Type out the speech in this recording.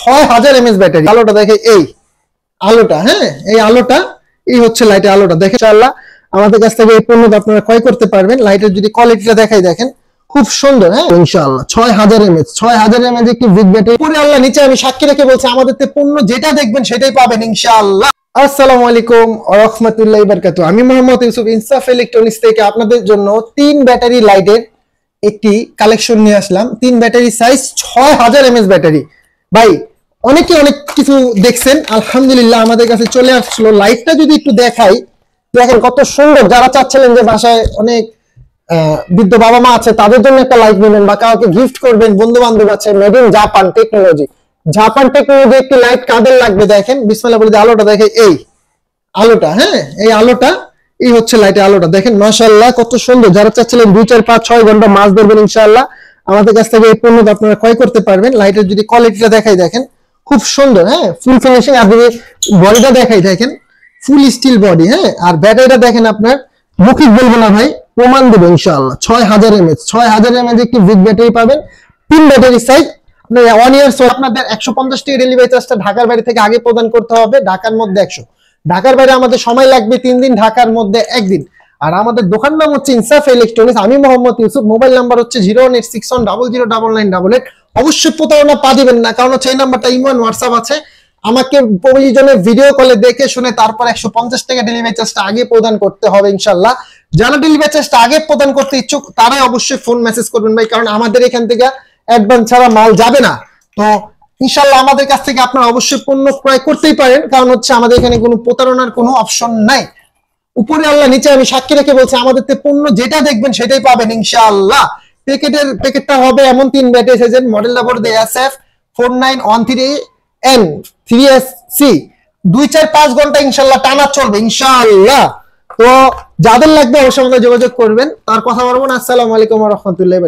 6000 mAh battery. আলোটা দেখে এই আলোটা, হ্যাঁ এই আলোটা, এই হচ্ছে লাইটের আলোটা দেখে। ইনশাআল্লাহ আমাদের কাছ থেকে এই পণ্যটা আপনারা ক্রয় করতে পারবেন। লাইটের যদি কোয়ালিটিটা দেখাই দেখেন খুব সুন্দর, হ্যাঁ ইনশাআল্লাহ 6000 mAh একটি বিগ ব্যাটারি। পরে আল্লাহ নিচে আমি সাক্ষী রেখে বলছি আমাদের তে পণ্য যেটা দেখবেন সেটাই পাবেন ইনশাআল্লাহ। আসসালামু আলাইকুম ওয়া রাহমাতুল্লাহি ওয়া বারাকাতুহু। আমি মোহাম্মদ ইউসুফ ইনসাফ ইলেকট্রনিক্স থেকে আপনাদের জন্য 3 ব্যাটারি লাইটের একটি কালেকশন নিয়ে আসলাম। 3 ব্যাটারি সাইজ 6000 mAh ব্যাটারি। ভাই অনেকে অনেক কিছু দেখছেন, আলহামদুলিল্লাহ আমাদের কাছে চলে আসলো। লাইটটা যদি একটু দেখাই দেখেন কত সুন্দর। যারা চাচ্ছিলেন যে বাসায় অনেক বৃদ্ধ বাবা মা আছে তাদের জন্য একটা লাইট নেবেন বা কাউকে গিফট করবেন, বন্ধু বান্ধব আছে, made in Japan technology, Japan technology একটি লাইট কাদের লাগবে দেখেন। বিসমিল্লাহ বলে আলোটা দেখে এই আলোটা, হ্যাঁ এই আলোটা, এই হচ্ছে লাইটের আলোটা দেখেন মাশাআল্লাহ কত সুন্দর। যারা চাচ্ছিলেন 2 4 5 6 ঘন্টা মাছ ধরবেন ইনশাআল্লাহ আমাদের কাছ থেকে এই পণ্যটা আপনারা ক্রয় করতে পারবেন। লাইটের যদি কোয়ালিটিটা দেখাই দেখেন খুব সুন্দর, হ্যাঁ ফুল ফিনিশিং। আর যদি বডিটা দেখাই দেখেন ফুল স্টিল বডি, হ্যাঁ আর ব্যাটারিটা দেখেন আপনার মুখিক বলবো না ভাই, প্রমাণ দেবো ইনশাআল্লাহ। 6000 mAh একটি বিগ ব্যাটারি পাবেন। 3 ব্যাটারি সাইজ। আপনার 1 ইয়ার আপনাদের 150 টাকা ডেলিভারি চার্জটা ঢাকার বাইরে থেকে আগে প্রদান করতে হবে, ঢাকার মধ্যে 100, ঢাকার বাইরে আমাদের সময় লাগবে 3 দিন, ঢাকার মধ্যে 1 দিন। আর আমাদের দোকান নাম হচ্ছে ইনসাফ ইলেকট্রনিক্স। আমি মোহাম্মদ ইউসুফ, মোবাইল নাম্বার হচ্ছে 01861009999। অবশ্যই প্রতারণা পা দিবেন না, কারণ হচ্ছে এই নাম্বারটা ইমো আর হোয়াটসঅ্যাপ আছে। আমাকে প্রয়োজনে ভিডিও কলে দেখে শুনে তারপর 150 টাকা ডেলিভারি চার্জটা আগে প্রদান করতে হবে ইনশাআল্লাহ। যারা ডেলিভারি চার্জটা আগে প্রদান করতে ইচ্ছুক তারাই অবশ্যই ফোন মেসেজ করবেন ভাই, কারণ আমাদের এখান থেকে অ্যাডভান্স ছাড়া মাল যাবে না। তো ইনশাআল্লাহ আমাদের কাছ থেকে আপনারা অবশ্যই পণ্য ক্রয় করতেই পারেন, কারণ হচ্ছে আমাদের এখানে কোনো প্রতারণার কোনো অপশন নাই। উপরে আল্লাহ নিচে আমি সাক্ষী রেখে বলছি আমাদের তে পণ্য যেটা দেখবেন সেটাই পাবেন ইনশাআল্লাহ। প্যাকেটটা হবে এমন 3 ব্যাটারি সাইজের। Model number SF 4913N3SC। 2 4 5 ঘন্টা ইনশাআল্লাহ টানা চলবে ইনশাআল্লাহ। তো যাদের লাগবে অবশ্যই আমাদের যোগাযোগ করবেন। তার কথা বলবো না। আসসালামু আলাইকুম ওয়া রাহমাতুল্লাহি।